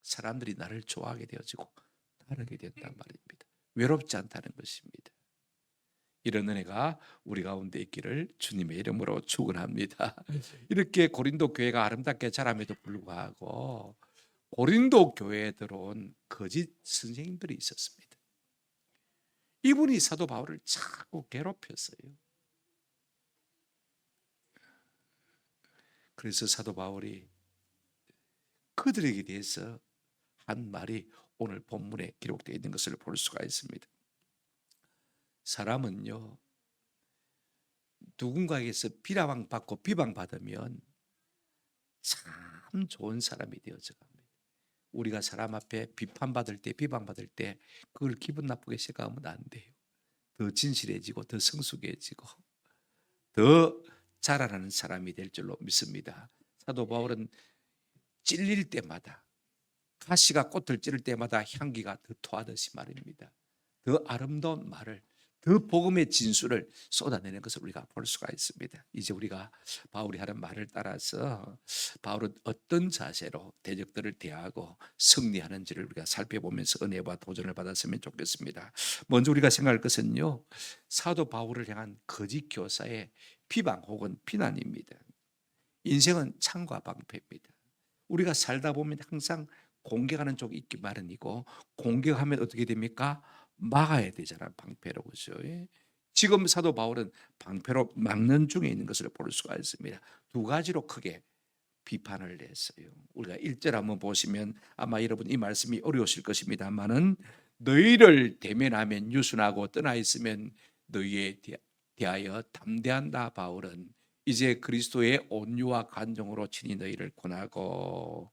사람들이 나를 좋아하게 되어지고 따르게 된단 말입니다. 외롭지 않다는 것입니다. 이런 은혜가 우리 가운데 있기를 주님의 이름으로 축원합니다. 이렇게 고린도 교회가 아름답게 자람에도 불구하고 고린도 교회에 들어온 거짓 선생님들이 있었습니다. 이분이 사도 바울을 자꾸 괴롭혔어요. 그래서 사도 바울이 그들에게 대해서 한 말이 오늘 본문에 기록되어 있는 것을 볼 수가 있습니다. 사람은요, 누군가에게서 비방받고 비방받으면 참 좋은 사람이 되어져 갑니다. 우리가 사람 앞에 비판받을 때, 비방받을 때 그걸 기분 나쁘게 생각하면 안 돼요. 더 진실해지고 더 성숙해지고 더 자라나는 사람이 될 줄로 믿습니다. 사도 바울은 찔릴 때마다, 가시가 꽃을 찌를 때마다 향기가 더 토하듯이 말입니다. 더 아름다운 말을, 더 복음의 진수를 쏟아내는 것을 우리가 볼 수가 있습니다. 이제 우리가 바울이 하는 말을 따라서 바울은 어떤 자세로 대적들을 대하고 승리하는지를 우리가 살펴보면서 은혜와 도전을 받았으면 좋겠습니다. 먼저 우리가 생각할 것은요, 사도 바울을 향한 거짓 교사의 비방 혹은 비난입니다. 인생은 창과 방패입니다. 우리가 살다 보면 항상 공격하는 쪽이 있기 마련이고, 공격하면 어떻게 됩니까? 막아야 되잖아요. 방패로. 그죠? 지금 사도 바울은 방패로 막는 중에 있는 것을 볼 수가 있습니다. 두 가지로 크게 비판을 했어요. 우리가 1절 한번 보시면 아마 여러분 이 말씀이 어려우실 것입니다만은, 너희를 대면하면 유순하고 떠나 있으면 너희에 대하여 담대한다. 바울은 이제 그리스도의 온유와 간정으로 친히 너희를 권하고,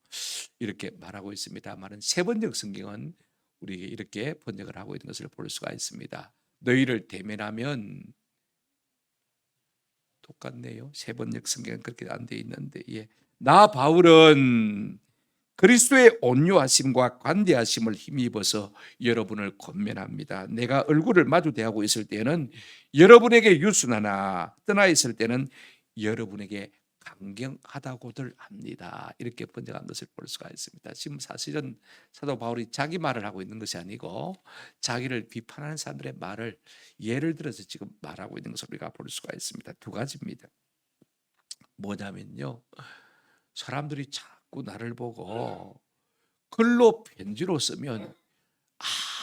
이렇게 말하고 있습니다만은 세 번역 성경은 우리에게 이렇게 번역을 하고 있는 것을 볼 수가 있습니다. 너희를 대면하면, 똑같네요. 세 번역 성경은 그렇게 안 돼 있는데, 나 바울은 그리스도의 온유하심과 관대하심을 힘입어서 여러분을 권면합니다. 내가 얼굴을 마주 대하고 있을 때는 여러분에게 유순하나 떠나 있을 때는 여러분에게 강경하다고들 합니다. 이렇게 번역한 것을 볼 수가 있습니다. 지금 사실은 사도 바울이 자기 말을 하고 있는 것이 아니고 자기를 비판하는 사람들의 말을 예를 들어서 지금 말하고 있는 것을 우리가 볼 수가 있습니다. 두 가지입니다. 뭐냐면요, 사람들이 자꾸 나를 보고 글로 편지로 쓰면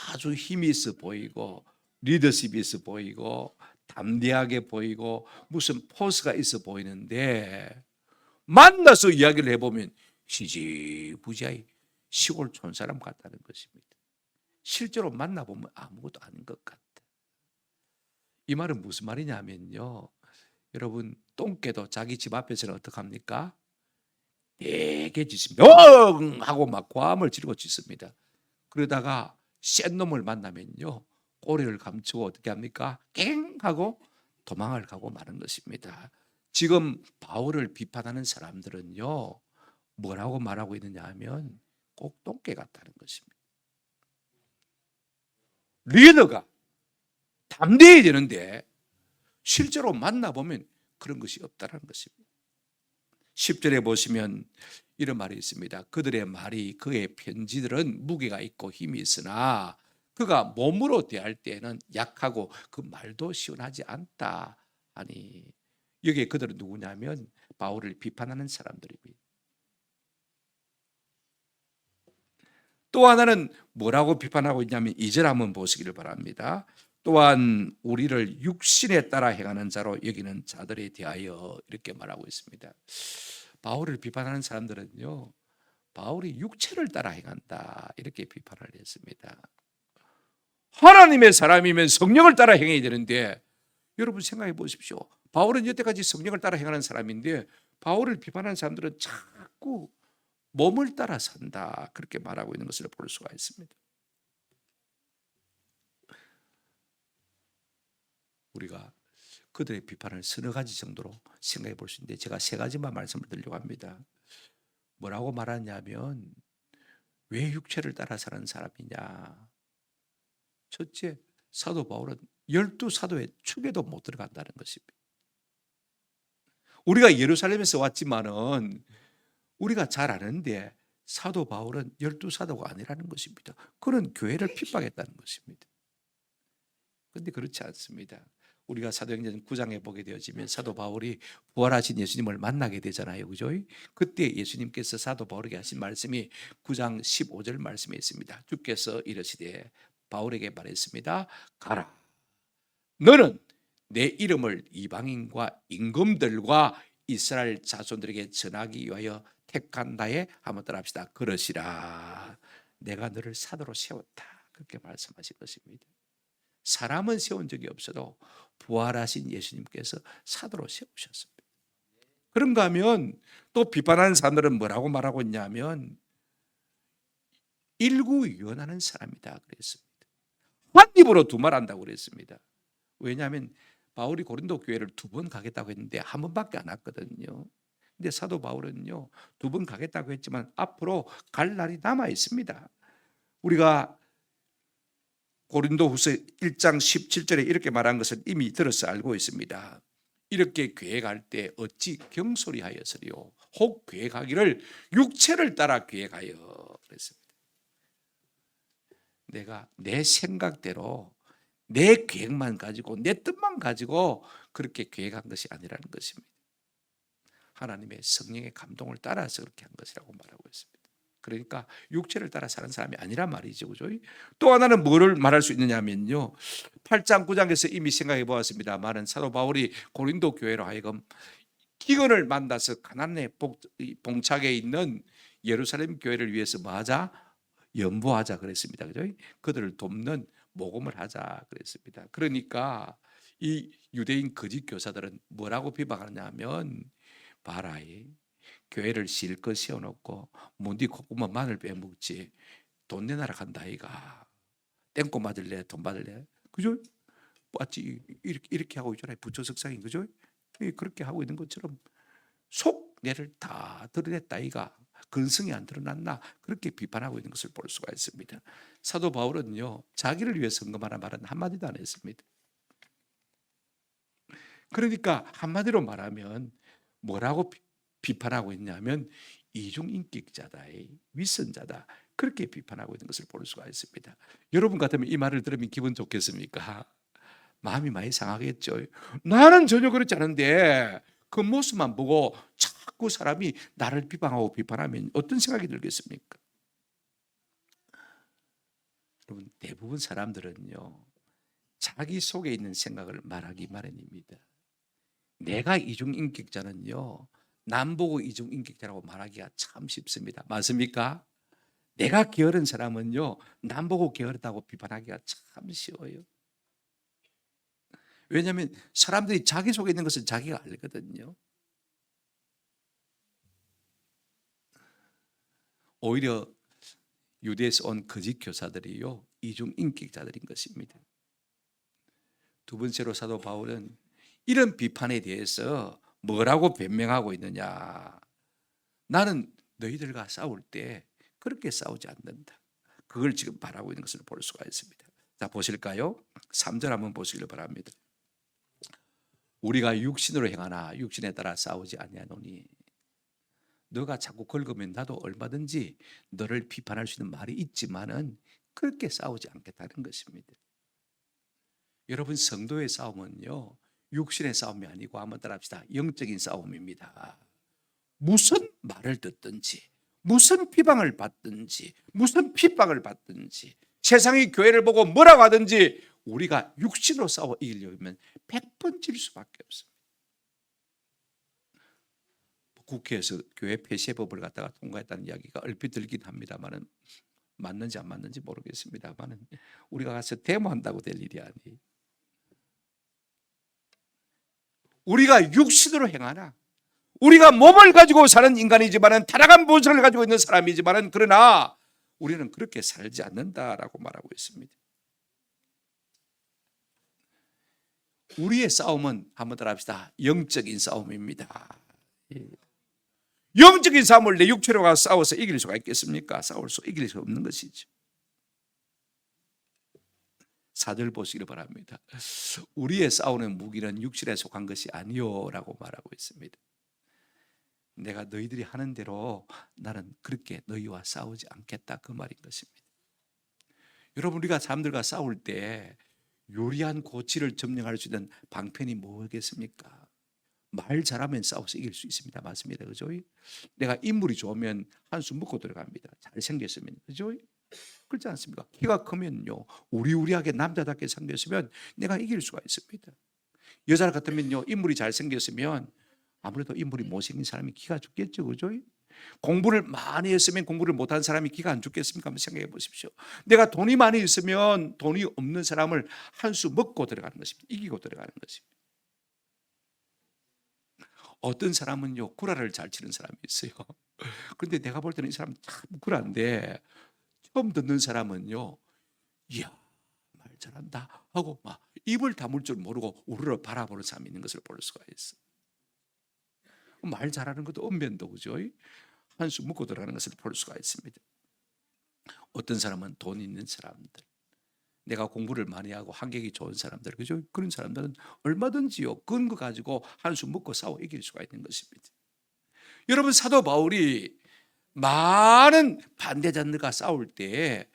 아주 힘이 있어 보이고 리더십이 있어 보이고 담대하게 보이고 무슨 포스가 있어 보이는데, 만나서 이야기를 해보면 시지부지하게 시골 촌사람 같다는 것입니다. 실제로 만나보면 아무것도 아닌 것 같다. 이 말은 무슨 말이냐면요, 여러분, 똥개도 자기 집 앞에서는 어떡합니까? 되게 짖습니다. 하고 막 고함을 지르고 짖습니다. 그러다가 센 놈을 만나면요, 꼬리를 감추고 어떻게 합니까? 깽 하고 도망을 가고 마는 것입니다. 지금 바울을 비판하는 사람들은요, 뭐라고 말하고 있느냐 하면 꼭 똥개 같다는 것입니다. 리더가 담대해야 되는데 실제로 만나보면 그런 것이 없다는 것입니다. 10절에 보시면 이런 말이 있습니다. 그들의 말이, 그의 편지들은 무게가 있고 힘이 있으나 그가 몸으로 대할 때는 약하고 그 말도 시원하지 않다 하니, 여기에 그들은 누구냐면 바울을 비판하는 사람들입니다. 또 하나는 뭐라고 비판하고 있냐면 2절 한번 보시기를 바랍니다. 또한 우리를 육신에 따라 행하는 자로 여기는 자들에 대하여, 이렇게 말하고 있습니다. 바울을 비판하는 사람들은요, 바울이 육체를 따라 행한다 이렇게 비판을 했습니다. 하나님의 사람이면 성령을 따라 행해야 되는데, 여러분 생각해 보십시오. 바울은 여태까지 성령을 따라 행하는 사람인데 바울을 비판하는 사람들은 자꾸 몸을 따라 산다 그렇게 말하고 있는 것을 볼 수가 있습니다. 우리가 그들의 비판을 서너 가지 정도로 생각해 볼 수 있는데, 제가 세 가지만 말씀을 드리려고 합니다. 뭐라고 말하냐면, 왜 육체를 따라 사는 사람이냐. 첫째, 사도 바울은 12사도의 축에도 못 들어간다는 것입니다. 우리가 예루살렘에서 왔지만은 우리가 잘 아는데 사도 바울은 12사도가 아니라는 것입니다. 그는 교회를 핍박했다는 것입니다. 그런데 그렇지 않습니다. 우리가 사도행전 9장에 보게 되어지면 사도 바울이 부활하신 예수님을 만나게 되잖아요. 그죠? 그때 예수님께서 사도 바울에게 하신 말씀이 9장 15절 말씀에 있습니다. 주께서 이르시되 바울에게 말했습니다. 가라. 너는 내 이름을 이방인과 임금들과 이스라엘 자손들에게 전하기 위하여 택한 나의 한번 따라합시다. 그러시라. 내가 너를 사도로 세웠다. 그렇게 말씀하신 것입니다. 사람은 세운 적이 없어도 부활하신 예수님께서 사도로 세우셨습니다. 그런가 하면 또 비판하는 사람들은 뭐라고 말하고 있냐면 일구유연하는 사람이다 그랬습니다. 한 입으로 두말한다고 그랬습니다. 왜냐하면 바울이 고린도 교회를 2번 가겠다고 했는데 한 번밖에 안 왔거든요. 근데 사도 바울은요 2번 가겠다고 했지만 앞으로 갈 날이 남아 있습니다. 우리가 고린도후서 1장 17절에 이렇게 말한 것을 이미 들어서 알고 있습니다. 이렇게 교회 갈 때 어찌 경솔이하여서리요 혹 교회 가기를 육체를 따라 교회 가여 그랬습니다. 내가 내 생각대로 내 계획만 가지고 내 뜻만 가지고 그렇게 계획한 것이 아니라는 것입니다. 하나님의 성령의 감동을 따라서 그렇게 한 것이라고 말하고 있습니다. 그러니까 육체를 따라 사는 사람이 아니란 말이죠. 그죠? 또 하나는 뭐를 말할 수 있느냐면요. 8장 9장에서 이미 생각해 보았습니다만은 사도 바울이 고린도 교회로 하여금 기근을 만나서 가난에 봉착해 있는 예루살렘 교회를 위해서 뭐하자? 연보하자 그랬습니다. 그죠? 그들을 돕는 모금을 하자 그랬습니다. 그러니까 이 유대인 거짓 교사들은 뭐라고 비방하냐면 봐라, 교회를 실컷 세워놓고 문디 콧구멍 마늘 빼먹지 돈 내놔라 간다 이가 땡꼬 맞을래 돈 받을래 그죠? 맞지 이렇게 하고 있잖아요. 부처 석상이 그죠? 그렇게 하고 있는 것처럼 속내를 다 드러냈다 이가 근성이 안 드러났나 그렇게 비판하고 있는 것을 볼 수가 있습니다. 사도 바울은요 자기를 위해 선거하는 말은 한마디도 안 했습니다. 그러니까 한마디로 말하면 뭐라고 비판하고 있냐면 이중인격자다, 윗선자다 그렇게 비판하고 있는 것을 볼 수가 있습니다. 여러분 같으면 이 말을 들으면 기분 좋겠습니까? 마음이 많이 상하겠죠. 나는 전혀 그렇지 않은데 그 모습만 보고 자꾸 사람이 나를 비방하고 비판하면 어떤 생각이 들겠습니까? 여러분 대부분 사람들은요 자기 속에 있는 생각을 말하기 마련입니다. 내가 이중인격자는요 남 보고 이중인격자라고 말하기가 참 쉽습니다. 맞습니까? 내가 게으른 사람은요 남 보고 게으르다고 비판하기가 참 쉬워요. 왜냐하면 사람들이 자기 속에 있는 것은 자기가 알거든요. 오히려 유대에서 온 거짓 교사들이요 이중인격자들인 것입니다. 두 번째로 사도 바울은 이런 비판에 대해서 뭐라고 변명하고 있느냐? 나는 너희들과 싸울 때 그렇게 싸우지 않는다. 그걸 지금 바라고 있는 것을 볼 수가 있습니다. 자, 보실까요? 3절 한번 보시길 바랍니다. 우리가 육신으로 행하나 육신에 따라 싸우지 아니하노니 너가 자꾸 긁으면 나도 얼마든지 너를 비판할 수 있는 말이 있지만은 그렇게 싸우지 않겠다는 것입니다. 여러분 성도의 싸움은요 육신의 싸움이 아니고 한번 따라합시다. 영적인 싸움입니다. 무슨 말을 듣든지 무슨 비방을 받든지 무슨 핍박을 받든지 세상이 교회를 보고 뭐라고 하든지 우리가 육신으로 싸워 이기려면 100번 질 수밖에 없습니다. 국회에서 교회 폐쇄법을 갖다가 통과했다는 이야기가 얼핏 들긴 합니다만은 맞는지 안 맞는지 모르겠습니다만은 우리가 가서 데모한다고 될 일이 아니에요. 우리가 육신으로 행하나 우리가 몸을 가지고 사는 인간이지만은 타락한 본성을 가지고 있는 사람이지만은 그러나 우리는 그렇게 살지 않는다라고 말하고 있습니다. 우리의 싸움은 한번 따라합시다. 영적인 싸움입니다. 영적인 싸움을 내 육체로 가서 싸워서 이길 수가 있겠습니까? 이길 수 없는 것이죠. 4절 보시기를 바랍니다. 우리의 싸우는 무기는 육신에 속한 것이 아니요라고 말하고 있습니다. 내가 너희들이 하는 대로 나는 그렇게 너희와 싸우지 않겠다, 그 말인 것입니다. 여러분, 우리가 사람들과 싸울 때 유리한 고치를 점령할 수 있는 방편이 뭐겠습니까? 말 잘하면 싸워서 이길 수 있습니다. 맞습니다. 그죠? 내가 인물이 좋으면 한숨 먹고 들어갑니다. 잘생겼으면. 그죠? 그렇지 않습니까? 키가 크면요, 우리하게 남자답게 생겼으면 내가 이길 수가 있습니다. 여자 같으면요, 인물이 잘생겼으면 아무래도 인물이 못생긴 사람이 기가 죽겠죠. 그죠? 공부를 많이 했으면 공부를 못한 사람이 기가 안 죽겠습니까? 한번 생각해 보십시오. 내가 돈이 많이 있으면 돈이 없는 사람을 한 수 먹고 들어가는 것입니다. 이기고 들어가는 것입니다. 어떤 사람은요, 구라를 잘 치는 사람이 있어요. 그런데 내가 볼 때는 이 사람 참 구라인데, 처음 듣는 사람은요, 이야, 말 잘한다 하고 막 입을 다물 줄 모르고 우르르 바라보는 사람이 있는 것을 볼 수가 있어요. 말 잘하는 것도 언변도, 그죠? 한수 묻고 들어가는 것을 볼 수가 있습니다. 어떤 사람은 돈 있는 사람들, 내가 공부를 많이 하고 학력이 좋은 사람들, 그죠? 그런 사람들은 얼마든지요, 근거 가지고 한수 묻고 싸워 이길 수가 있는 것입니다. 여러분, 사도 바울이 많은 반대자들과 싸울 때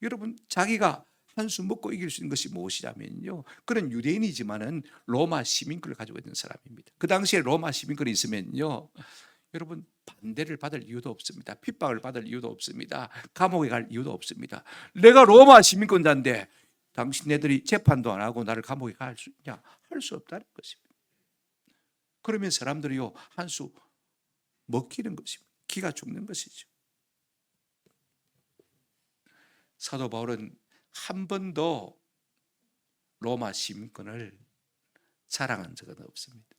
여러분, 자기가 한수 먹고 이길 수 있는 것이 무엇이냐면요, 그런 유대인이지만은 로마 시민권을 가지고 있는 사람입니다. 그 당시에 로마 시민권이 있으면요, 여러분, 반대를 받을 이유도 없습니다. 핍박을 받을 이유도 없습니다. 감옥에 갈 이유도 없습니다. 내가 로마 시민권자인데 당신네들이 재판도 안 하고 나를 감옥에 갈 수 있냐? 할 수 없다는 것입니다. 그러면 사람들이요, 한수 먹히는 것입니다. 기가 죽는 것이죠. 사도 바울은 한 번도 로마 시민권을 자랑한 적은 없습니다.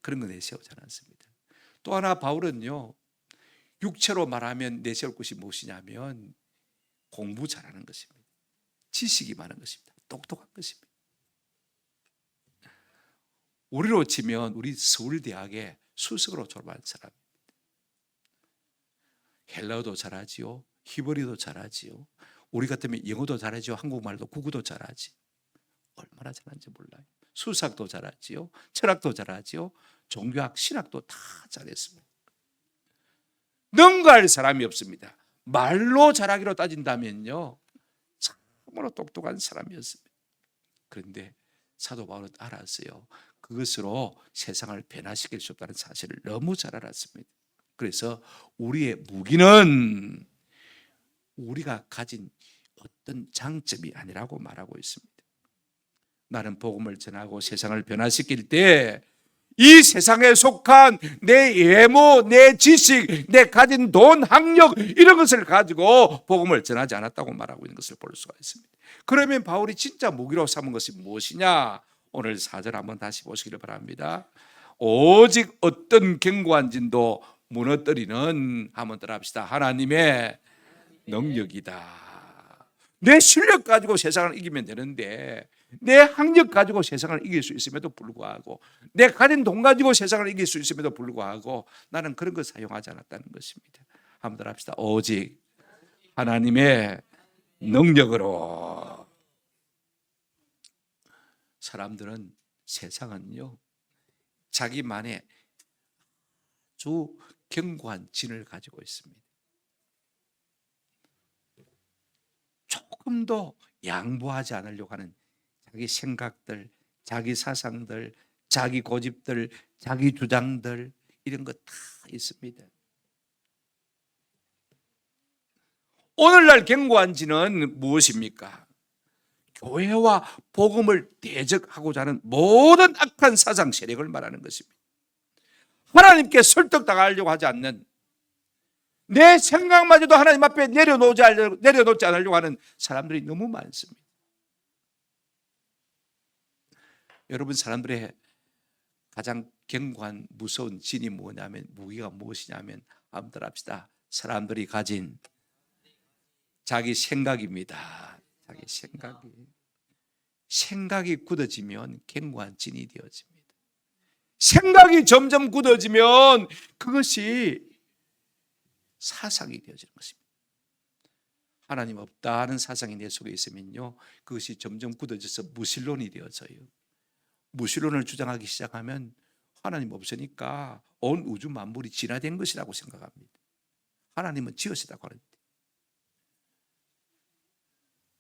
그런 거 내세우지 않았습니다. 또 하나, 바울은요, 육체로 말하면 내세울 것이 무엇이냐면 공부 잘하는 것입니다. 지식이 많은 것입니다. 똑똑한 것입니다. 우리로 치면 우리 서울대학에 수석으로 졸업한 사람입니다. 헬라어도 잘하지요, 히브리어도 잘하지요, 우리 같으면 영어도 잘하지요, 한국말도 국어도 잘하지. 얼마나 잘하는지 몰라요. 수학도 잘하지요, 철학도 잘하지요, 종교학, 신학도 다 잘했습니다. 능가할 사람이 없습니다. 말로 잘하기로 따진다면요, 참으로 똑똑한 사람이었습니다. 그런데 사도 바울은 알았어요. 그것으로 세상을 변화시킬 수 없다는 사실을 너무 잘 알았습니다. 그래서 우리의 무기는 우리가 가진 어떤 장점이 아니라고 말하고 있습니다. 나는 복음을 전하고 세상을 변화시킬 때 이 세상에 속한 내 외모, 내 지식, 내 가진 돈, 학력, 이런 것을 가지고 복음을 전하지 않았다고 말하고 있는 것을 볼 수가 있습니다. 그러면 바울이 진짜 무기로 삼은 것이 무엇이냐? 오늘 4절 한번 다시 보시기를 바랍니다. 오직 어떤 견고한 진도 무너뜨리는, 한번 따라합시다. 하나님의 능력이다. 내 실력 가지고 세상을 이기면 되는데, 내 학력 가지고 세상을 이길 수 있음에도 불구하고, 내 가진 돈 가지고 세상을 이길 수 있음에도 불구하고 나는 그런 걸 사용하지 않았다는 것입니다. 한번 따라합시다. 오직 하나님의 능력으로. 사람들은, 세상은요, 자기만의 아주 견고한 진을 가지고 있습니다. 조금 더 양보하지 않으려고 하는 자기 생각들, 자기 사상들, 자기 고집들, 자기 주장들, 이런 거 다 있습니다. 오늘날 견고한 진은 무엇입니까? 교회와 복음을 대적하고자 하는 모든 악한 사상 세력을 말하는 것입니다. 하나님께 설득당하려고 하지 않는, 내 생각마저도 하나님 앞에 내려놓지 않으려고 하는 사람들이 너무 많습니다. 여러분, 사람들의 가장 견고한 무서운 진이 뭐냐면, 무기가 무엇이냐면, 한번 따라합시다. 사람들이 가진 자기 생각입니다. 자기 생각이 굳어지면 견고한 진이 되어집니다. 생각이 점점 굳어지면 그것이 사상이 되어지는 것입니다. 하나님 없다 하는 사상이 내 속에 있으면요, 그것이 점점 굳어져서 무신론이 되어져요. 무신론을 주장하기 시작하면 하나님 없으니까 온 우주 만물이 진화된 것이라고 생각합니다. 하나님은 지으시다고 하는데,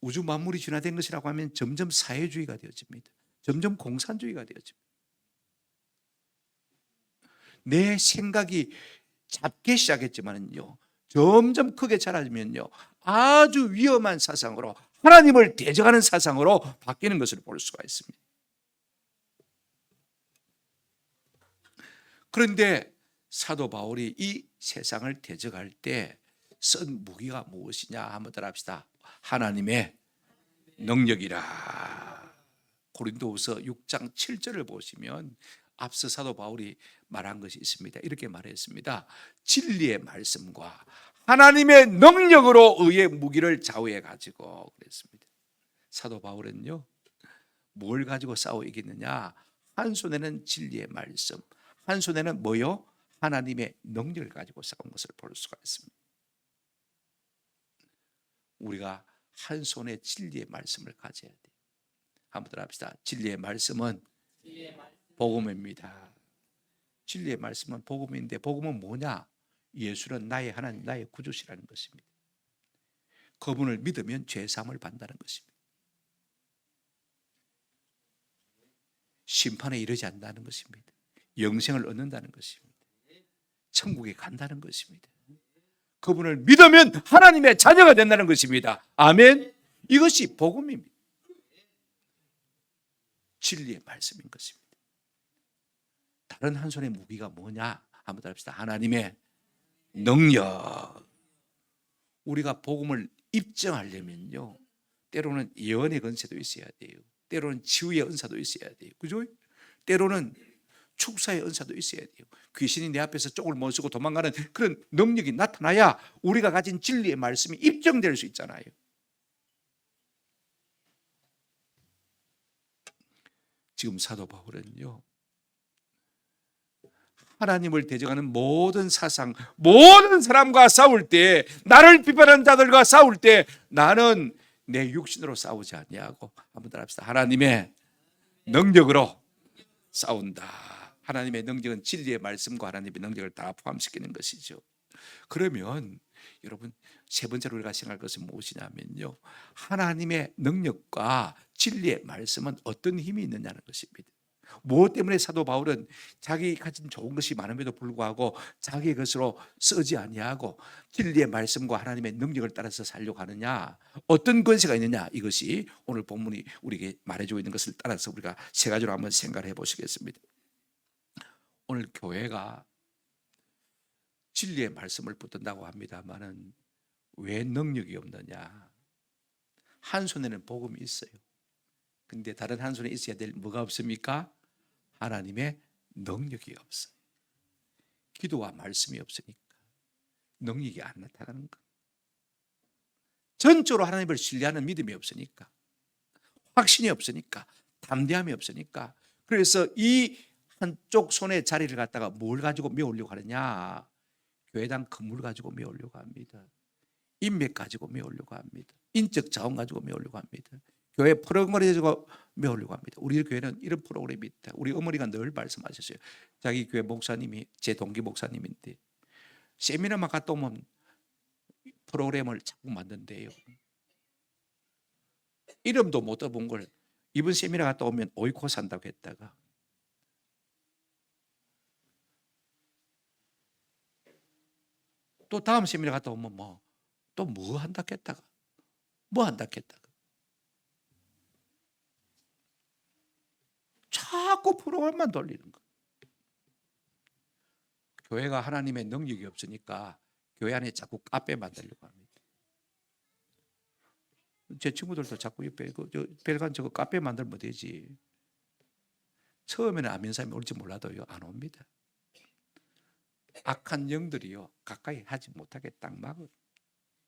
우주 만물이 진화된 것이라고 하면 점점 사회주의가 되어집니다. 점점 공산주의가 되어집니다. 내 생각이 작게 시작했지만요, 점점 크게 자라면요, 아주 위험한 사상으로, 하나님을 대적하는 사상으로 바뀌는 것을 볼 수가 있습니다. 그런데 사도 바울이 이 세상을 대적할 때 쓴 무기가 무엇이냐 한번 따라합시다. 하나님의 능력이라. 고린도후서 6장 7절을 보시면 앞서 사도 바울이 말한 것이 있습니다. 이렇게 말했습니다. 진리의 말씀과 하나님의 능력으로 의의 무기를 좌우해 가지고 그랬습니다. 사도 바울은요, 뭘 가지고 싸워 이기느냐? 한 손에는 진리의 말씀, 한 손에는 뭐요? 하나님의 능력을 가지고 싸운 것을 볼 수가 있습니다. 우리가 한 손에 진리의 말씀을 가져야 돼요. 한번 들어봅시다. 진리의 말씀은 복음입니다. 진리의 말씀은 복음인데, 복음은 뭐냐? 예수는 나의 하나님, 나의 구주시라는 것입니다. 그분을 믿으면 죄 사함을 받는다는 것입니다. 심판에 이르지 않는다는 것입니다. 영생을 얻는다는 것입니다. 천국에 간다는 것입니다. 그분을 믿으면 하나님의 자녀가 된다는 것입니다. 아멘. 이것이 복음입니다. 진리의 말씀인 것입니다. 다른 한 손의 무기가 뭐냐? 한번 따라합시다. 하나님의 능력. 우리가 복음을 입증하려면요, 때로는 예언의 은사도 있어야 돼요. 때로는 치유의 은사도 있어야 돼요. 그죠? 때로는 축사의 은사도 있어야 돼요. 귀신이 내 앞에서 쪽을 못 쓰고 도망가는 그런 능력이 나타나야 우리가 가진 진리의 말씀이 입증될 수 있잖아요. 지금 사도 바울은요, 하나님을 대적하는 모든 사상, 모든 사람과 싸울 때, 나를 비판하는 자들과 싸울 때 나는 내 육신으로 싸우지 아니하고, 한번 따라합시다. 하나님의 능력으로 싸운다. 하나님의 능력은 진리의 말씀과 하나님의 능력을 다 포함시키는 것이죠. 그러면 여러분, 세 번째로 우리가 생각할 것은 무엇이냐면요, 하나님의 능력과 진리의 말씀은 어떤 힘이 있느냐는 것입니다. 무엇 때문에 사도 바울은 자기 가진 좋은 것이 많음에도 불구하고 자기의 것으로 쓰지 아니하고 진리의 말씀과 하나님의 능력을 따라서 살려고 하느냐, 어떤 권세가 있느냐, 이것이 오늘 본문이 우리에게 말해주고 있는 것을 따라서 우리가 세 가지로 한번 생각을 해보시겠습니다. 오늘 교회가 진리의 말씀을 붙든다고 합니다만은 왜 능력이 없느냐? 한 손에는 복음이 있어요. 근데 다른 한 손에 있어야 될 뭐가 없습니까? 하나님의 능력이 없어요. 기도와 말씀이 없으니까 능력이 안 나타나는 것. 전적으로 하나님을 신뢰하는 믿음이 없으니까, 확신이 없으니까, 담대함이 없으니까. 그래서 이 한쪽 손에 자리를 갖다가 뭘 가지고 메우려고 하느냐? 교회당 건물 가지고 메우려고 합니다. 인맥 가지고 메우려고 합니다. 인적 자원 가지고 메우려고 합니다. 교회 프로그램을 가지고 메우려고 합니다. 우리 교회는 이런 프로그램이 있다. 우리 어머니가 늘 말씀하셨어요. 자기 교회 목사님이 제 동기 목사님인데 세미나만 갔다 오면 프로그램을 자꾸 만든대요. 이름도 못 들어본 걸 이번 세미나 갔다 오면 오이코스 한다고 했다가 또 다음 세미나 갔다 오면 또 뭐 한다 했다가 뭐 한다 했다가 자꾸 프로그램만 돌리는 거. 교회가 하나님의 능력이 없으니까 교회 안에 자꾸 카페 만들려고 합니다. 제 친구들도 자꾸 별간 저거 카페 만들면 되지. 처음에는 아멘 사람이 올지 몰라도요, 안 옵니다. 악한 영들이요, 가까이 하지 못하게 딱 막아요.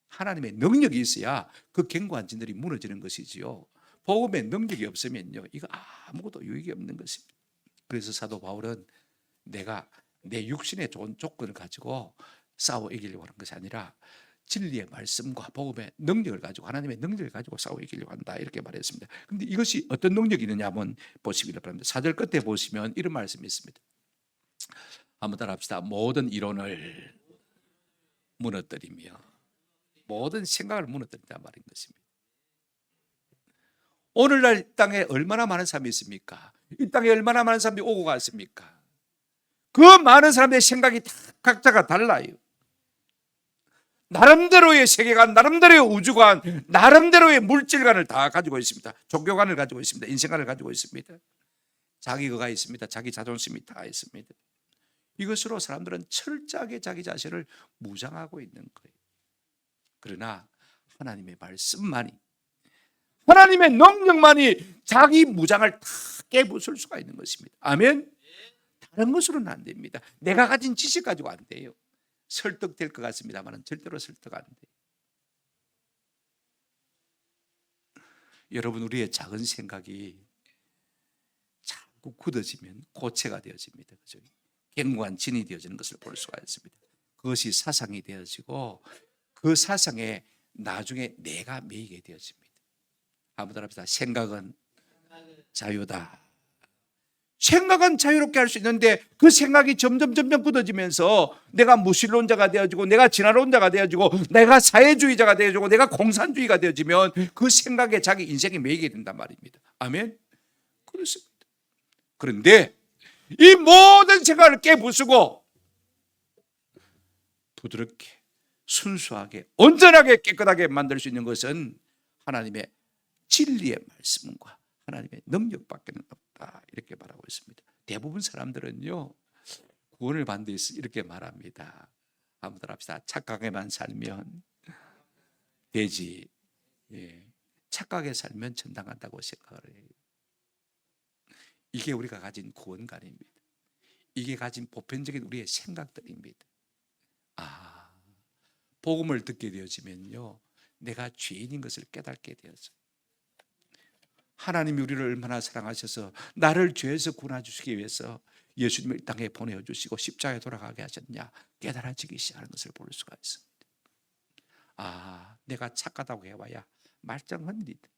하나님의 능력이 있어야 그 견고한 진들이 무너지는 것이지요. 복음의 능력이 없으면요, 이거 아무것도 유익이 없는 것입니다. 그래서 사도 바울은 내가 내 육신의 좋은 조건을 가지고 싸워 이기려고 하는 것이 아니라 진리의 말씀과 복음의 능력을 가지고, 하나님의 능력을 가지고 싸워 이기려고 한다, 이렇게 말했습니다. 그런데 이것이 어떤 능력이 있느냐 한번 보시기를 바랍니다. 4절 끝에 보시면 이런 말씀이 있습니다. 한번 따라합시다. 모든 이론을 무너뜨리며 모든 생각을 무너뜨린단 말인 것입니다. 오늘날 이 땅에 얼마나 많은 사람이 있습니까? 이 땅에 얼마나 많은 사람들이 오고 갔습니까? 그 많은 사람들의 생각이 다 각자가 달라요. 나름대로의 세계관, 나름대로의 우주관, 나름대로의 물질관을 다 가지고 있습니다. 종교관을 가지고 있습니다. 인생관을 가지고 있습니다. 자기 거가 있습니다. 자기 자존심이 다 있습니다. 이것으로 사람들은 철저하게 자기 자신을 무장하고 있는 거예요. 그러나 하나님의 말씀만이, 하나님의 능력만이 자기 무장을 다 깨부술 수가 있는 것입니다. 아멘. 다른 것으로는 안 됩니다. 내가 가진 지식 가지고 안 돼요. 설득될 것 같습니다만 절대로 설득 안 돼요. 여러분, 우리의 작은 생각이 자꾸 굳어지면 고체가 되어집니다. 그죠? 견고한 진이 되어지는 것을 볼 수가 있습니다. 그것이 사상이 되어지고 그 사상에 나중에 내가 매이게 되어집니다. 한번 따라합시다. 생각은 자유다. 생각은 자유롭게 할 수 있는데 그 생각이 점점 굳어지면서 내가 무신론자가 되어지고 내가 진화론자가 되어지고 내가 사회주의자가 되어지고 내가 공산주의가 되어지면 그 생각에 자기 인생이 매이게 된단 말입니다. 아멘. 그렇습니다. 그런데 이 모든 생각을 깨부수고 부드럽게 순수하게 온전하게 깨끗하게 만들 수 있는 것은 하나님의 진리의 말씀과 하나님의 능력밖에 없다, 이렇게 말하고 있습니다. 대부분 사람들은요 구원을 받는 데 있어 이렇게 말합니다. 한번 합시다. 착하게만 살면 되지. 착하게 살면 천당 간다고 생각을 해요. 이게 우리가 가진 구원관입니다. 이게 가진 보편적인 우리의 생각들입니다. 복음을 듣게 되어지면요 내가 죄인인 것을 깨닫게 되어져요. 하나님이 우리를 얼마나 사랑하셔서 나를 죄에서 구원해주시기 위해서 예수님을 이 땅에 보내주시고 십자가에 돌아가게 하셨냐 깨달아지기 시작하는 것을 볼 수가 있습니다. 내가 착하다고 해봐야 말짱하니까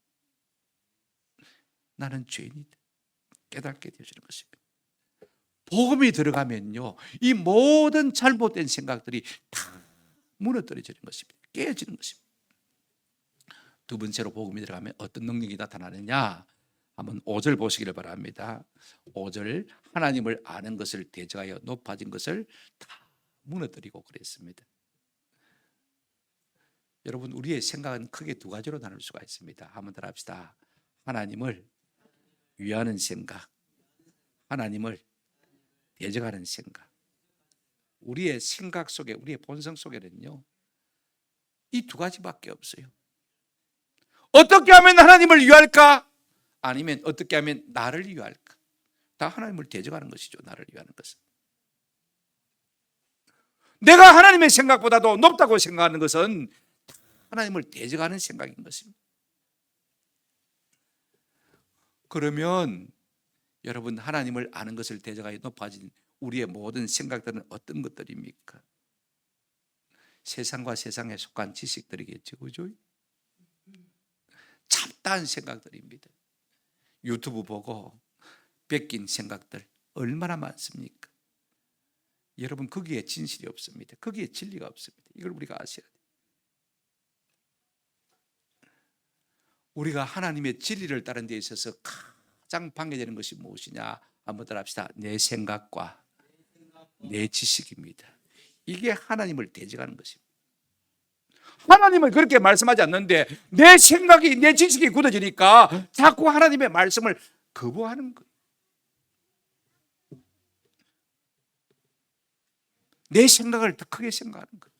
나는 죄인이다 깨닫게 되어지는 것입니다. 복음이 들어가면요 이 모든 잘못된 생각들이 다 무너뜨려지는 것입니다. 깨어지는 것입니다. 두 번째로 복음이 들어가면 어떤 능력이 나타나느냐, 한번 5절 보시기를 바랍니다. 5절, 하나님을 아는 것을 대적하여 높아진 것을 다 무너뜨리고 그랬습니다. 여러분, 우리의 생각은 크게 두 가지로 나눌 수가 있습니다. 한번 더 합시다. 하나님을 위하는 생각, 하나님을 대적하는 생각. 우리의 생각 속에, 우리의 본성 속에는요 이 두 가지밖에 없어요. 어떻게 하면 하나님을 위할까? 아니면 어떻게 하면 나를 위할까? 다 하나님을 대적하는 것이죠. 나를 위하는 것은. 내가 하나님의 생각보다도 높다고 생각하는 것은 하나님을 대적하는 생각인 것입니다. 그러면 여러분, 하나님을 아는 것을 대적하여 높아진 우리의 모든 생각들은 어떤 것들입니까? 세상과 세상에 속한 지식들이겠죠. 그죠? 잡다한 생각들입니다. 유튜브 보고 뺏긴 생각들 얼마나 많습니까? 여러분, 거기에 진실이 없습니다. 거기에 진리가 없습니다. 이걸 우리가 아셔야 돼요. 우리가 하나님의 진리를 따르는 데 있어서 가장 방해되는 것이 무엇이냐? 한번 따라 합시다. 내 생각과 내 지식입니다. 이게 하나님을 대적하는 것입니다. 하나님은 그렇게 말씀하지 않는데 내 생각이, 내 지식이 굳어지니까 자꾸 하나님의 말씀을 거부하는 거예요. 내 생각을 더 크게 생각하는 거예요.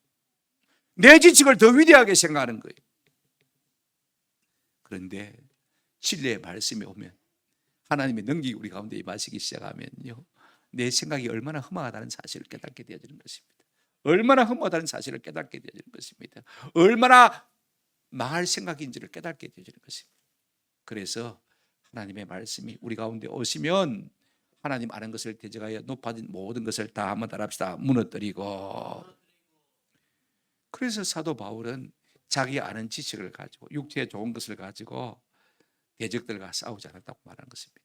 내 지식을 더 위대하게 생각하는 거예요. 그런데 진리의 말씀이 오면, 하나님의 능력이 우리 가운데 임하시기 시작하면요 내 생각이 얼마나 흠하다는 사실을 깨닫게 되어지는 것입니다. 얼마나 흠하다는 사실을 깨닫게 되어지는 것입니다. 얼마나 망할 생각인지를 깨닫게 되어지는 것입니다. 그래서 하나님의 말씀이 우리 가운데 오시면 하나님 아는 것을 대적하여 높아진 모든 것을 다 한번 따라합시다. 무너뜨리고. 그래서 사도 바울은 자기 아는 지식을 가지고 육체에 좋은 것을 가지고 대적들과 싸우지 않았다고 말하는 것입니다.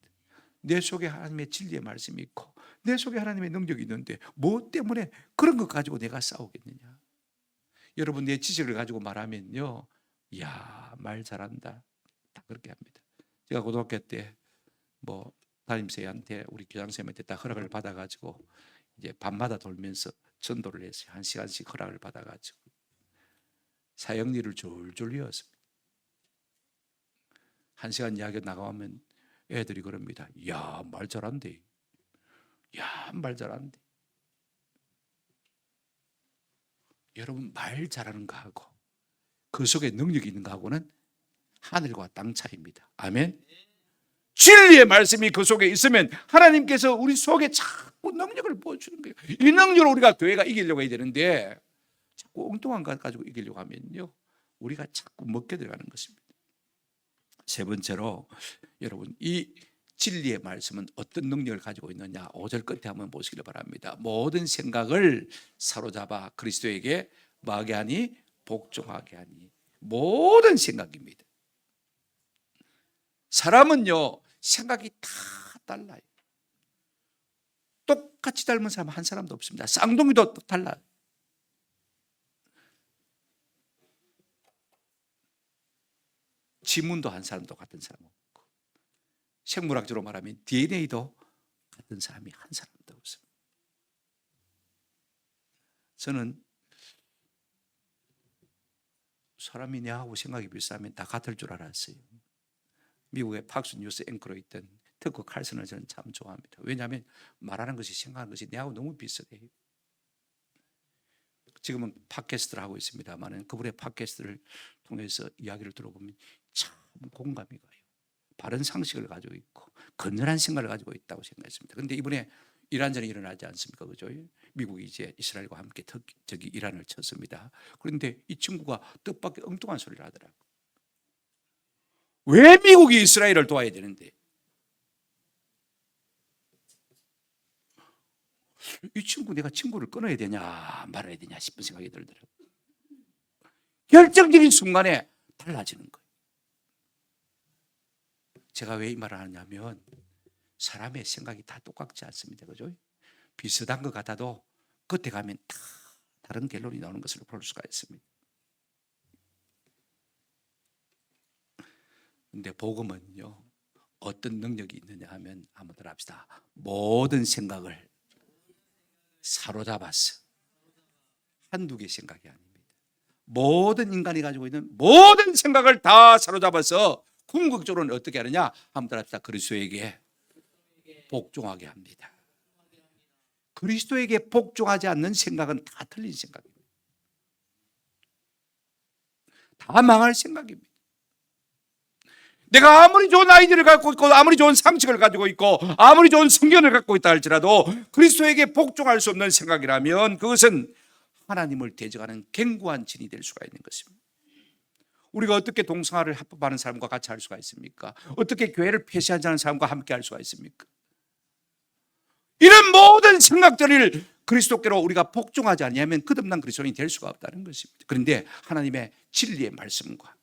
내 속에 하나님의 진리의 말씀이 있고 내 속에 하나님의 능력이 있는데 뭐 때문에 그런 것 가지고 내가 싸우겠느냐. 여러분, 내 지식을 가지고 말하면요, 이야, 말 잘한다, 다 그렇게 합니다. 제가 고등학교 때 뭐 담임선생한테, 우리 교장선생님한테 딱 허락을 받아가지고 이제 밤마다 돌면서 전도를 했어요. 1시간씩 허락을 받아가지고 사형리를 졸졸 외웠습니다. 1시간 이야기 나가면 애들이 그럽니다. 야, 말 잘한대. 야, 말 잘한대. 여러분, 말 잘하는 거하고 그 속에 능력이 있는 거하고는 하늘과 땅 차이입니다. 아멘. 진리의 말씀이 그 속에 있으면 하나님께서 우리 속에 자꾸 능력을 보여주는 거예요. 이 능력을 우리가 교회가 이기려고 해야 되는데 자꾸 엉뚱한 것 가지고 이기려고 하면요, 우리가 자꾸 먹게 들어가는 것입니다. 세 번째로, 여러분, 이 진리의 말씀은 어떤 능력을 가지고 있느냐, 5절 끝에 한번 보시길 바랍니다. 모든 생각을 사로잡아 그리스도에게 뭐하게 하니? 복종하게 하니. 모든 생각입니다. 사람은요, 생각이 다 달라요. 똑같이 닮은 사람 한 사람도 없습니다. 쌍둥이도 달라요. 지문도 한 사람도 같은 사람 없고, 생물학적으로 말하면 DNA도 같은 사람이 한 사람도 없습니다. 저는 사람이 내하고 생각이 비슷하면 다 같을 줄 알았어요. 미국의 팍스 뉴스 앵커로 있던 터커 칼슨을 저는 참 좋아합니다. 왜냐하면 말하는 것이, 생각하는 것이 내하고 너무 비슷해요. 지금은 팟캐스트를 하고 있습니다만 그분의 팟캐스트를 통해서 이야기를 들어보면 참 공감이 가요. 바른 상식을 가지고 있고 건전한 생각을 가지고 있다고 생각했습니다. 그런데 이번에 이란전이 일어나지 않습니까? 그죠? 미국이 이제 이스라엘과 함께 저기 이란을 쳤습니다. 그런데 이 친구가 뜻밖의 엉뚱한 소리를 하더라고요. 왜 미국이 이스라엘을 도와야 되는데? 이 친구, 내가 친구를 끊어야 되냐 말아야 되냐 싶은 생각이 들더라고요. 결정적인 순간에 달라지는 거예요. 제가 왜 이 말을 하냐면 사람의 생각이 다 똑같지 않습니다. 그죠? 비슷한 것 같아도 끝에 가면 다 다른 결론이 나오는 것을 볼 수가 있습니다. 근데 복음은요, 어떤 능력이 있느냐 하면 한번 들어봅시다. 모든 생각을 사로잡았어. 한두 개 생각이 아닙니다. 모든 인간이 가지고 있는 모든 생각을 다 사로잡아서 궁극적으로는 어떻게 하느냐? 한번 들어봅시다. 그리스도에게 복종하게 합니다. 그리스도에게 복종하지 않는 생각은 다 틀린 생각입니다. 다 망할 생각입니다. 내가 아무리 좋은 아이디어를 갖고 있고 아무리 좋은 상식을 가지고 있고 아무리 좋은 성견을 갖고 있다 할지라도 그리스도에게 복종할 수 없는 생각이라면 그것은 하나님을 대적하는 견고한 진이 될 수가 있는 것입니다. 우리가 어떻게 동성화를 합법하는 사람과 같이 할 수가 있습니까? 어떻게 교회를 폐쇄하지 않는 사람과 함께 할 수가 있습니까? 이런 모든 생각들을 그리스도께로 우리가 복종하지 않으면 거듭난 그리스도인이 될 수가 없다는 것입니다. 그런데 하나님의 진리의 말씀과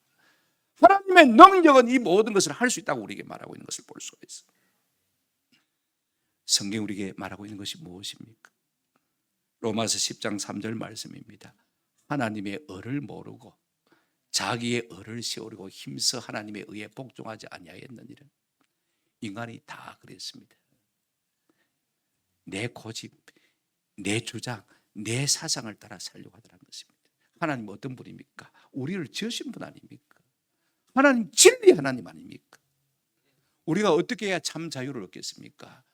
하나님의 능력은 이 모든 것을 할 수 있다고 우리에게 말하고 있는 것을 볼 수가 있습니다. 성경이 우리에게 말하고 있는 것이 무엇입니까? 로마서 10장 3절 말씀입니다. 하나님의 의를 모르고 자기의 의를 세우려고 힘써 하나님의 의에 복종하지 아니하였느니라. 인간이 다 그랬습니다. 내 고집, 내 주장, 내 사상을 따라 살려고 하더라는 것입니다. 하나님 어떤 분입니까? 우리를 지으신 분 아닙니까? 하나님 진리 하나님 아닙니까? 우리가 어떻게 해야 참 자유를 얻겠습니까?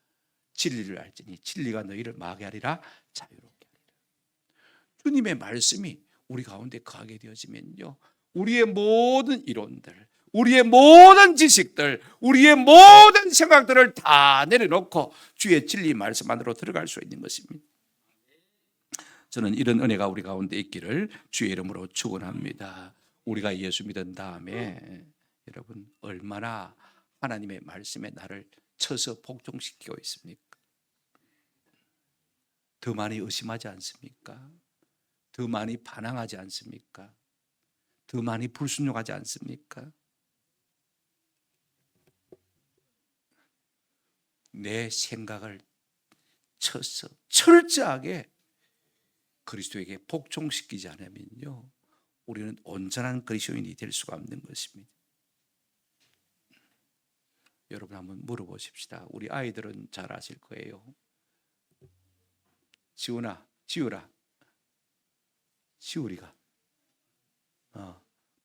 진리를 알지니 진리가 너희를 뭐하게 하리라? 자유롭게 하리라. 주님의 말씀이 우리 가운데 거하게 되어지면요, 우리의 모든 이론들, 우리의 모든 지식들, 우리의 모든 생각들을 다 내려놓고 주의 진리 말씀 안으로 들어갈 수 있는 것입니다. 저는 이런 은혜가 우리 가운데 있기를 주의 이름으로 축원합니다. 우리가 예수 믿은 다음에 여러분 얼마나 하나님의 말씀에 나를 쳐서 복종시키고 있습니까? 더 많이 의심하지 않습니까? 더 많이 반항하지 않습니까? 더 많이 불순종하지 않습니까? 내 생각을 쳐서 철저하게 그리스도에게 복종시키지 않으면요, 우리는 온전한 그리스도인이 될 수가 없는 것입니다. 여러분 한번 물어보십시다. 우리 아이들은 잘 아실 거예요. 지훈아, 지우라, 지우리가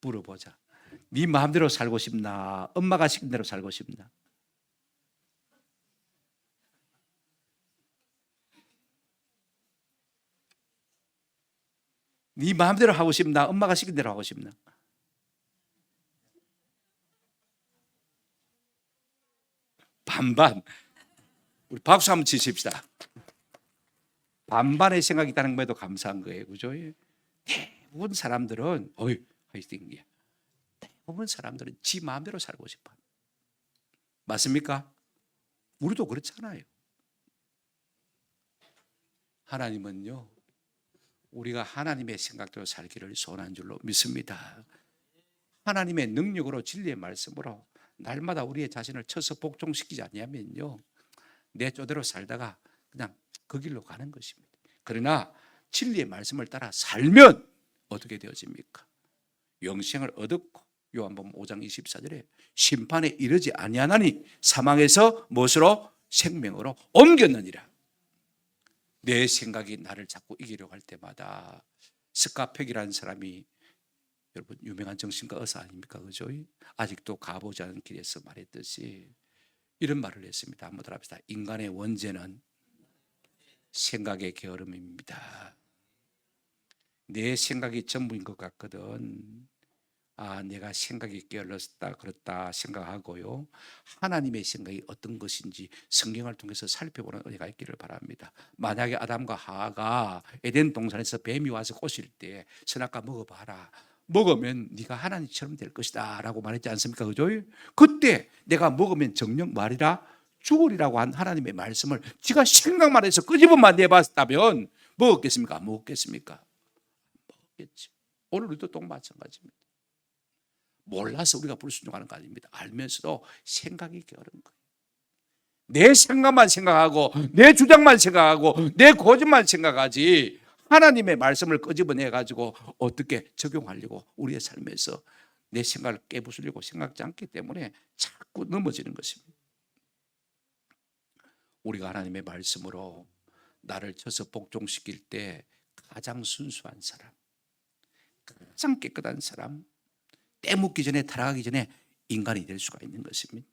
물어보자. 네 마음대로 살고 싶나? 엄마가 시킨 대로 살고 싶나? 네 마음대로 하고 싶나? 엄마가 시킨 대로 하고 싶나? 반반. 우리 박수 한번 치십시다. 반반의 생각이 있다는 것에도 감사한 거예요. 그죠? 대부분 사람들은 화이팅이야. 대부분 사람들은 지 마음대로 살고 싶어. 맞습니까? 우리도 그렇잖아요. 하나님은요, 우리가 하나님의 생각대로 살기를 소원한 줄로 믿습니다. 하나님의 능력으로 진리의 말씀으로 날마다 우리의 자신을 쳐서 복종시키지 않으면요, 내 쪼대로 살다가 그냥 그 길로 가는 것입니다. 그러나 진리의 말씀을 따라 살면 어떻게 되어집니까? 영생을 얻었고, 요한복음 5장 24절에 심판에 이르지 아니하나니 사망에서 무엇으로? 생명으로 옮겼느니라. 내 생각이 나를 자꾸 이기려고 할 때마다, 스카펙이라는 사람이, 여러분 유명한 정신과 의사 아닙니까? 그죠? 아직도 가보지 않은 길에서 말했듯이 이런 말을 했습니다. 한번 들어봅시다. 인간의 원죄는 생각의 게으름입니다. 내 생각이 전부인 것 같거든. 내가 생각이 게을렀다 그렇다 생각하고요, 하나님의 생각이 어떤 것인지 성경을 통해서 살펴보는 은혜가 있기를 바랍니다. 만약에 아담과 하와가 에덴 동산에서 뱀이 와서 꼬실 때 선악과 먹어봐라, 먹으면 네가 하나님처럼 될 것이다 라고 말했지 않습니까? 그죠? 그때 내가 먹으면 정녕 말이라 죽으리라고 한 하나님의 말씀을 지가 생각만 해서 끄집어만 내봤다면 먹었겠습니까? 안 먹었겠습니까? 먹었겠지. 오늘 우리도 또 마찬가지입니다. 몰라서 우리가 불순종하는 거 아닙니다. 알면서도 생각이 게으른 거예요. 내 생각만 생각하고 내 주장만 생각하고 내 고집만 생각하지, 하나님의 말씀을 끄집어내 가지고 어떻게 적용하려고 우리의 삶에서 내 생각을 깨부수려고 생각지 않기 때문에 자꾸 넘어지는 것입니다. 우리가 하나님의 말씀으로 나를 쳐서 복종시킬 때 가장 순수한 사람, 가장 깨끗한 사람, 때 묻기 전에 타락하기 전에 인간이 될 수가 있는 것입니다.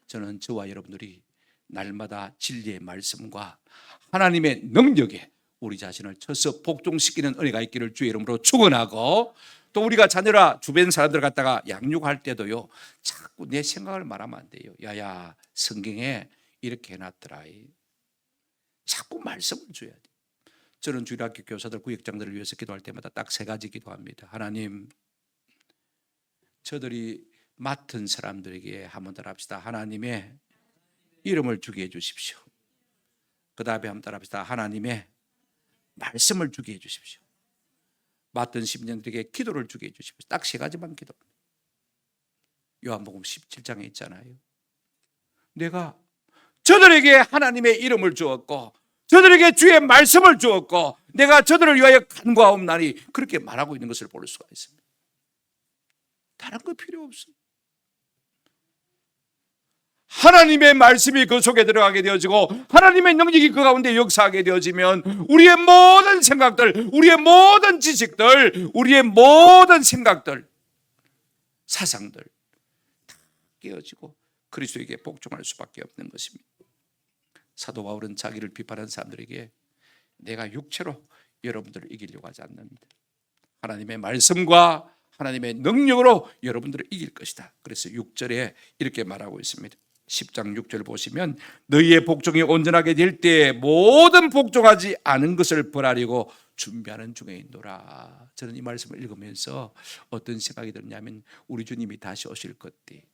저는 저와 여러분들이 날마다 진리의 말씀과 하나님의 능력에 우리 자신을 쳐서 복종시키는 은혜가 있기를 주의 이름으로 축원하고, 또 우리가 자녀라 주변 사람들 갖다가 양육할 때도요, 자꾸 내 생각을 말하면 안 돼요. 야야, 성경에 이렇게 해놨더라. 자꾸 말씀을 줘야 돼. 저는 주일학교 교사들, 구역장들을 위해서 기도할 때마다 딱 3가지 기도합니다. 하나님, 저들이 맡은 사람들에게 한번 따라합시다. 하나님의 이름을 주게 해주십시오. 그 다음에 한번 따라합시다. 하나님의 말씀을 주게 해주십시오. 맡은 심령들에게 기도를 주게 해주십시오. 딱 3가지만 기도. 요한복음 17장에 있잖아요. 내가 저들에게 하나님의 이름을 주었고 저들에게 주의 말씀을 주었고 내가 저들을 위하여 간구하옵나니, 그렇게 말하고 있는 것을 볼 수가 있습니다. 다른 거 필요 없어요. 하나님의 말씀이 그 속에 들어가게 되어지고 하나님의 능력이 그 가운데 역사하게 되어지면 우리의 모든 생각들, 우리의 모든 지식들, 우리의 모든 생각들, 사상들 다 깨어지고 그리스도에게 복종할 수밖에 없는 것입니다. 사도 바울은 자기를 비판한 사람들에게 내가 육체로 여러분들을 이기려고 하지 않는다. 하나님의 말씀과 하나님의 능력으로 여러분들을 이길 것이다. 그래서 6절에 이렇게 말하고 있습니다. 10장 6절 보시면 너희의 복종이 온전하게 될 때 모든 복종하지 않은 것을 벌하려고 준비하는 중에 있노라. 저는 이 말씀을 읽으면서 어떤 생각이 들냐면 우리 주님이 다시 오실 그때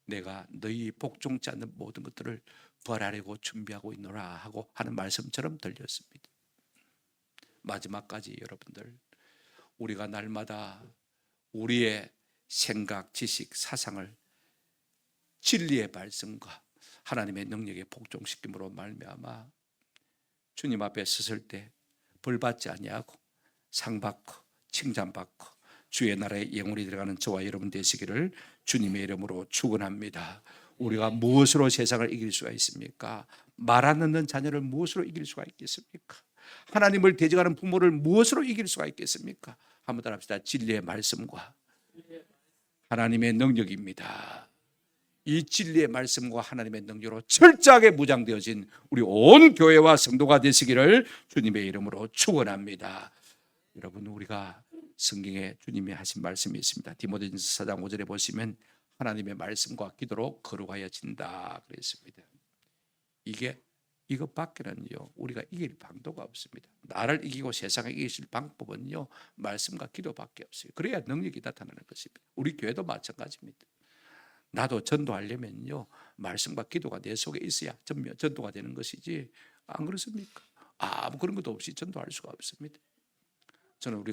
내가 너희 복종치 않는 모든 것들을 벌하려고 준비하고 있노라 하고 하는 말씀처럼 들렸습니다. 마지막까지 여러분들, 우리가 날마다 우리의 생각, 지식, 사상을 진리의 말씀과 하나님의 능력에 복종시킴으로 말미암아 주님 앞에 섰을 때 벌받지 아니하고 상받고 칭찬받고 주의 나라에 영원히 들어가는 저와 여러분 되시기를 주님의 이름으로 축원합니다. 우리가 무엇으로 세상을 이길 수가 있습니까? 말 안 듣는 자녀를 무엇으로 이길 수가 있겠습니까? 하나님을 대적하는 부모를 무엇으로 이길 수가 있겠습니까? 한번 따라합시다. 진리의 말씀과 하나님의 능력입니다. 이 진리의 말씀과 하나님의 능력으로 철저하게 무장되어진 우리 온 교회와 성도가 되시기를 주님의 이름으로 축원합니다. 여러분, 우리가 성경에 주님이 하신 말씀이 있습니다. 디모데전서 4장 5절에 보시면 하나님의 말씀과 기도로 거룩하여진다 그랬습니다. 이것밖에는요 우리가 이길 방도가 없습니다. 나를 이기고 세상을 이기실 방법은요 말씀과 기도밖에 없어요. 그래야 능력이 나타나는 것입니다. 우리 교회도 마찬가지입니다. 나도 전도하려면요 말씀과 기도가 내 속에 있어야 전도가 되는 것이지, 안 그렇습니까? 아무 그런 것도 없이 전도할 수가 없습니다. 저는 우리